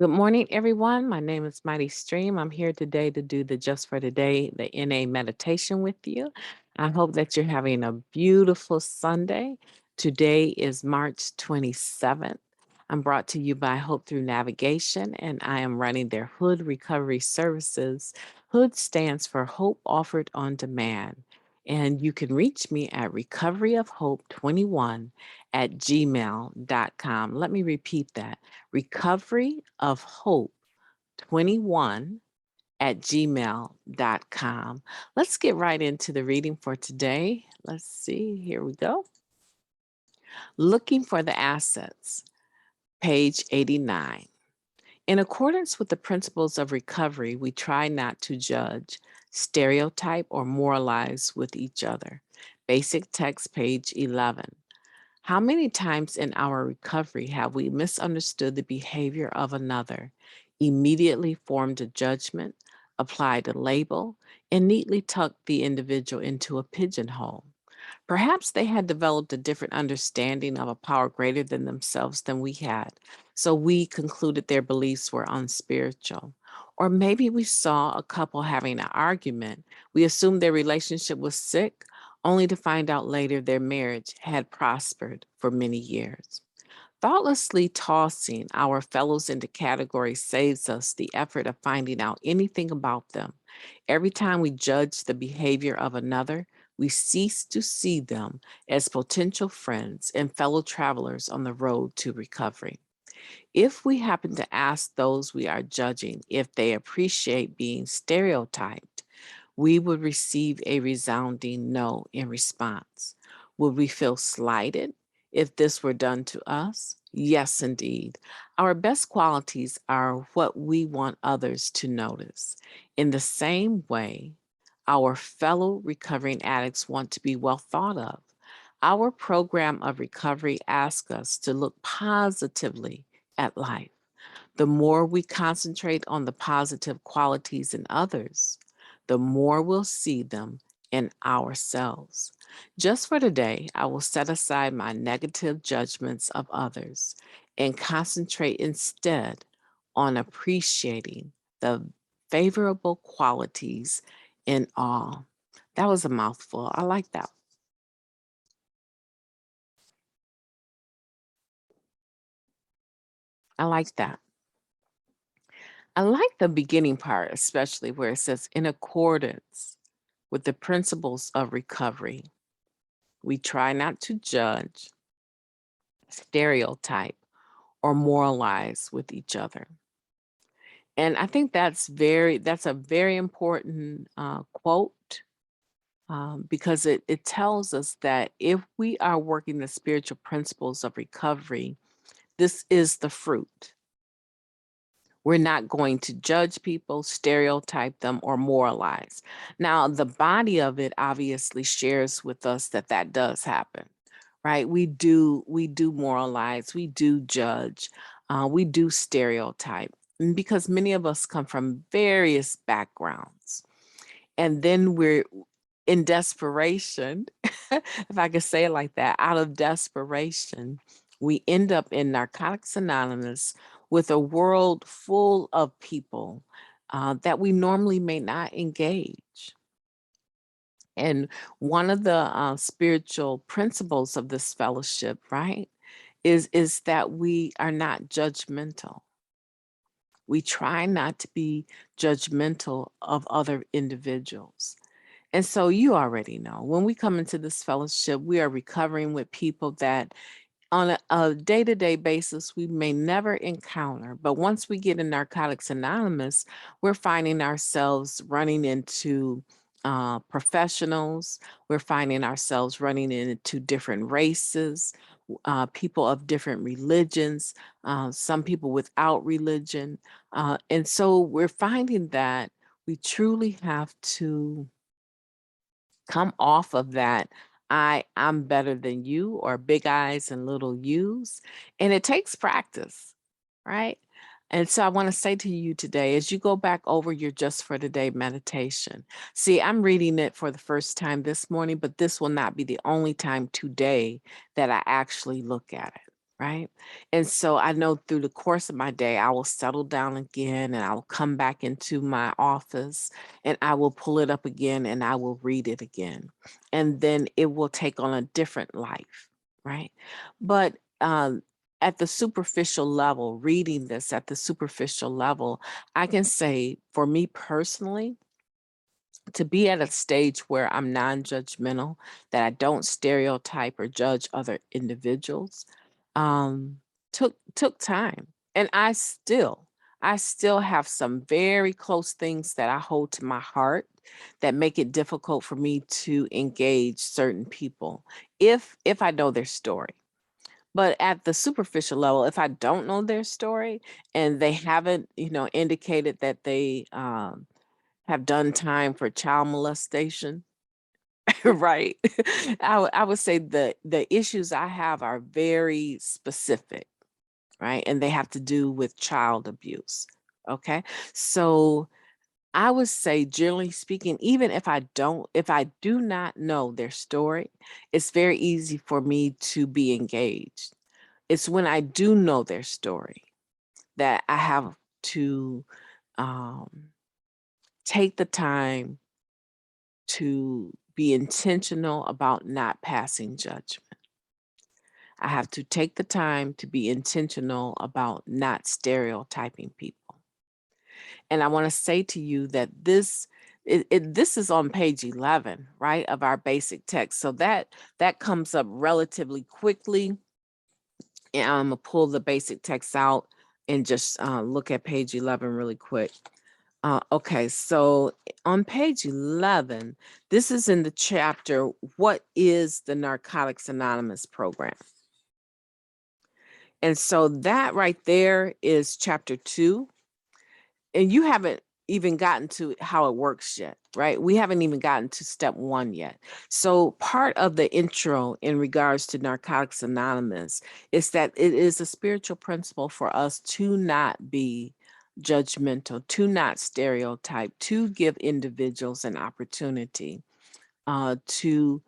Good morning, everyone. My name is MightyStream. I'm here today to do the Just for Today, the NA meditation with you. I hope that you're having a beautiful Sunday. Today is March 27th. I'm brought to you by Hope Through Navigation, and I am running their Hood Recovery Services. Hood stands for Hope Offered on Demand. And you can reach me at recoveryofhope21@gmail.com. Let me repeat that: recoveryofhope21@gmail.com. Let's get right into the reading for today. Let's see, here we go. Looking for the assets, page 89. In accordance with the principles of recovery, we try not to judge, stereotype, or moralize with each other. Basic text, page 11. How many times in our recovery have we misunderstood the behavior of another, immediately formed a judgment, applied a label, and neatly tucked the individual into a pigeonhole? Perhaps they had developed a different understanding of a power greater than themselves than we had, so we concluded their beliefs were unspiritual. Or maybe we saw a couple having an argument. We assumed their relationship was sick, only to find out later their marriage had prospered for many years. Thoughtlessly tossing our fellows into categories saves us the effort of finding out anything about them. Every time we judge the behavior of another, we cease to see them as potential friends and fellow travelers on the road to recovery. If we happen to ask those we are judging if they appreciate being stereotyped, we would receive a resounding no in response. Would we feel slighted if this were done to us? Yes, indeed. Our best qualities are what we want others to notice. In the same way, our fellow recovering addicts want to be well thought of. Our program of recovery asks us to look positively at life. The more we concentrate on the positive qualities in others, the more we'll see them in ourselves. Just for today, I will set aside my negative judgments of others and concentrate instead on appreciating the favorable qualities in all. That was a mouthful. I like that. I like that. I like the beginning part, especially where it says, in accordance with the principles of recovery, we try not to judge, stereotype, or moralize with each other. And I think that's a very important quote, because it tells us that if we are working the spiritual principles of recovery, this is the fruit. We're not going to judge people, stereotype them, or moralize. Now, the body of it obviously shares with us that that does happen, right? We do moralize, we do judge, we do stereotype, because many of us come from various backgrounds, and then we're in desperation, if I could say it like that, out of desperation, we end up in Narcotics Anonymous with a world full of people that we normally may not engage. And one of the spiritual principles of this fellowship, right, is that we are not judgmental. We try not to be judgmental of other individuals. And so you already know, when we come into this fellowship, we are recovering with people that on a day-to-day basis we may never encounter. But once we get in Narcotics Anonymous, we're finding ourselves running into professionals. We're finding ourselves running into different races, people of different religions, some people without religion. And so we're finding that we truly have to come off of that I'm better than you, or big eyes and little U's. And it takes practice, right? And so I want to say to you today, as you go back over your Just for Today meditation, see, I'm reading it for the first time this morning, but this will not be the only time today that I actually look at it. right? And so I know through the course of my day, I will settle down again and I will come back into my office and I will pull it up again and I will read it again. And then it will take on a different life, right? But at the superficial level, reading this at the superficial level, I can say for me personally, to be at a stage where I'm non-judgmental, that I don't stereotype or judge other individuals, um, took time. And I still have some very close things that I hold to my heart that make it difficult for me to engage certain people if I know their story. But at the superficial level, if I don't know their story and they haven't, indicated that they have done time for child molestation, right? I would say the issues I have are very specific, right? And they have to do with child abuse. Okay. So I would say, generally speaking, even if I do not know their story, it's very easy for me to be engaged. It's when I do know their story that I have to um, take the time to be intentional about not passing judgment. I have to take the time to be intentional about not stereotyping people. And I want to say to you that this is on page 11, right, of our basic text. So that comes up relatively quickly. And I'm gonna pull the basic text out and just look at page 11 really quick. Okay, so on page 11, this is in the chapter, What is the Narcotics Anonymous program? And so that right there is chapter 2. And you haven't even gotten to how it works yet, right? We haven't even gotten to step 1 yet. So part of the intro in regards to Narcotics Anonymous is that it is a spiritual principle for us to not be judgmental, to not stereotype, to give individuals an opportunity to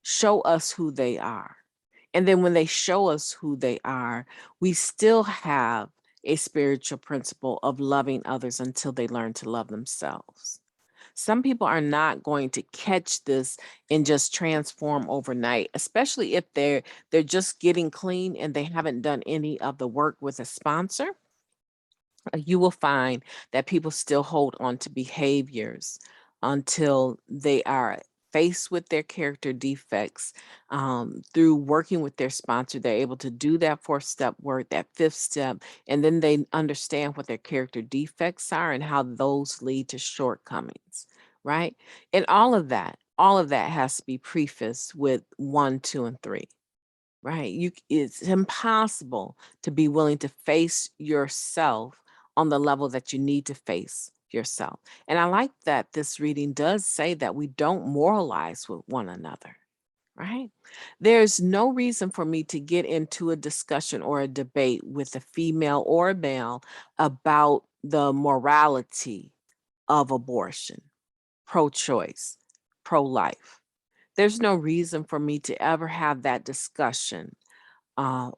show us who they are. And then when they show us who they are, we still have a spiritual principle of loving others until they learn to love themselves. Some people are not going to catch this and just transform overnight, especially if they're just getting clean and they haven't done any of the work with a sponsor. You will find that people still hold on to behaviors until they are faced with their character defects. Through working with their sponsor, they're able to do that 4th step work, that 5th step, and then they understand what their character defects are and how those lead to shortcomings, right? And all of that has to be prefaced with 1, 2, and 3. Right. It's impossible to be willing to face yourself on the level that you need to face yourself. And I like that this reading does say that we don't moralize with one another. Right. There's no reason for me to get into a discussion or a debate with a female or a male about the morality of abortion, pro-choice, pro-life. There's no reason for me to ever have that discussion uh,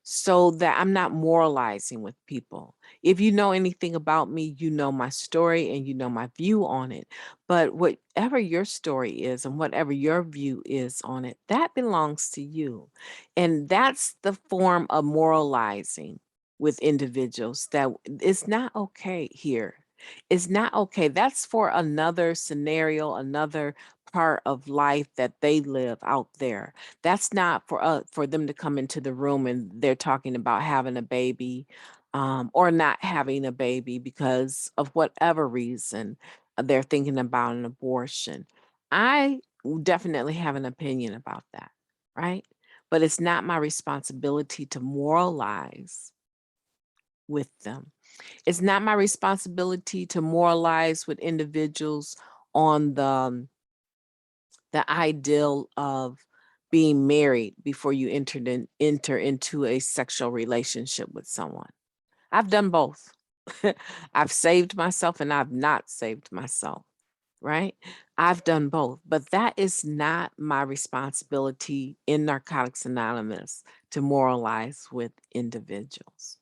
so that I'm not moralizing with people. If you know anything about me, you know my story and you know my view on it. But whatever your story is and whatever your view is on it, that belongs to you. And that's the form of moralizing with individuals that it's not okay here. It's not okay. That's for another scenario, another part of life that they live out there. That's not for them to come into the room and they're talking about having a baby or not having a baby because of whatever reason they're thinking about an abortion. I definitely have an opinion about that, right? But it's not my responsibility to moralize with them. It's not my responsibility to moralize with individuals on the ideal of being married before you enter into a sexual relationship with someone. I've done both. I've saved myself and I've not saved myself. right? I've done both, but that is not my responsibility in Narcotics Anonymous to moralize with individuals.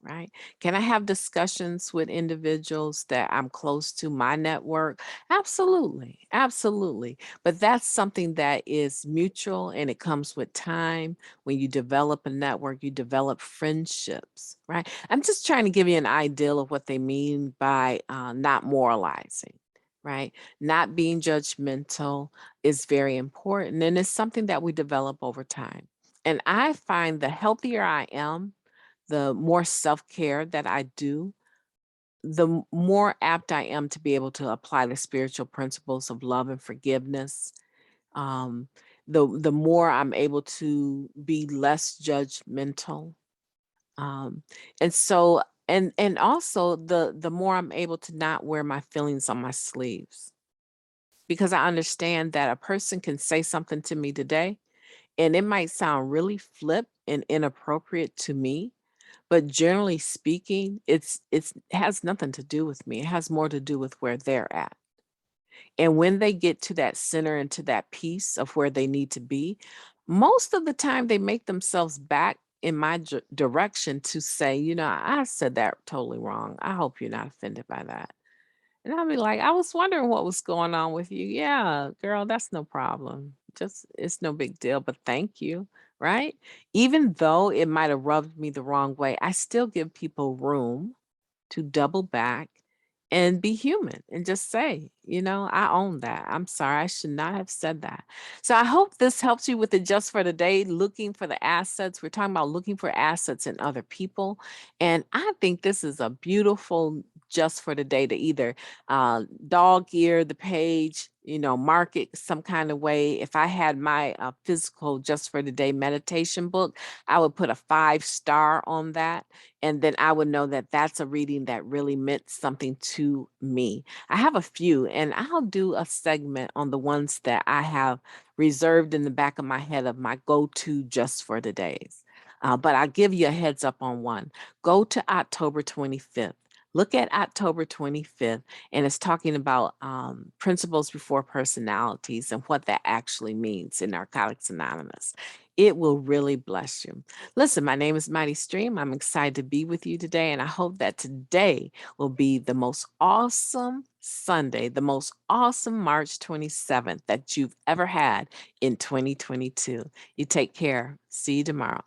Right? Can I have discussions with individuals that I'm close to, my network? Absolutely. Absolutely. But that's something that is mutual and it comes with time. When you develop a network, you develop friendships, right? I'm just trying to give you an ideal of what they mean by not moralizing, right? Not being judgmental is very important. And it's something that we develop over time. And I find the healthier I am, the more self-care that I do, the more apt I am to be able to apply the spiritual principles of love and forgiveness. Um, the more I'm able to be less judgmental. Um, and so and also the more I'm able to not wear my feelings on my sleeves. Because I understand that a person can say something to me today, and it might sound really flip and inappropriate to me, but generally speaking, it has nothing to do with me. It has more to do with where they're at. And when they get to that center and to that piece of where they need to be, most of the time they make themselves back in my direction to say, I said that totally wrong. I hope you're not offended by that. And I'll be like, I was wondering what was going on with you. Yeah, girl, that's no problem. Just, it's no big deal, but thank you. Right? Even though it might have rubbed me the wrong way, I still give people room to double back and be human and just say, I own that. I'm sorry. I should not have said that. So I hope this helps you with the just for the day, looking for the assets. We're talking about looking for assets in other people. And I think this is a beautiful just for the day to either dog ear the page, mark it some kind of way. If I had my physical just for the day meditation book, I would put a 5-star on that. And then I would know that that's a reading that really meant something to me. I have a few, and I'll do a segment on the ones that I have reserved in the back of my head of my go-to just for the days. But I'll give you a heads up on one. Go to October 25th. Look at October 25th, and it's talking about principles before personalities and what that actually means in Narcotics Anonymous. It will really bless you. Listen, my name is MightyStream. I'm excited to be with you today, and I hope that today will be the most awesome Sunday, the most awesome March 27th that you've ever had in 2022. You take care. See you tomorrow.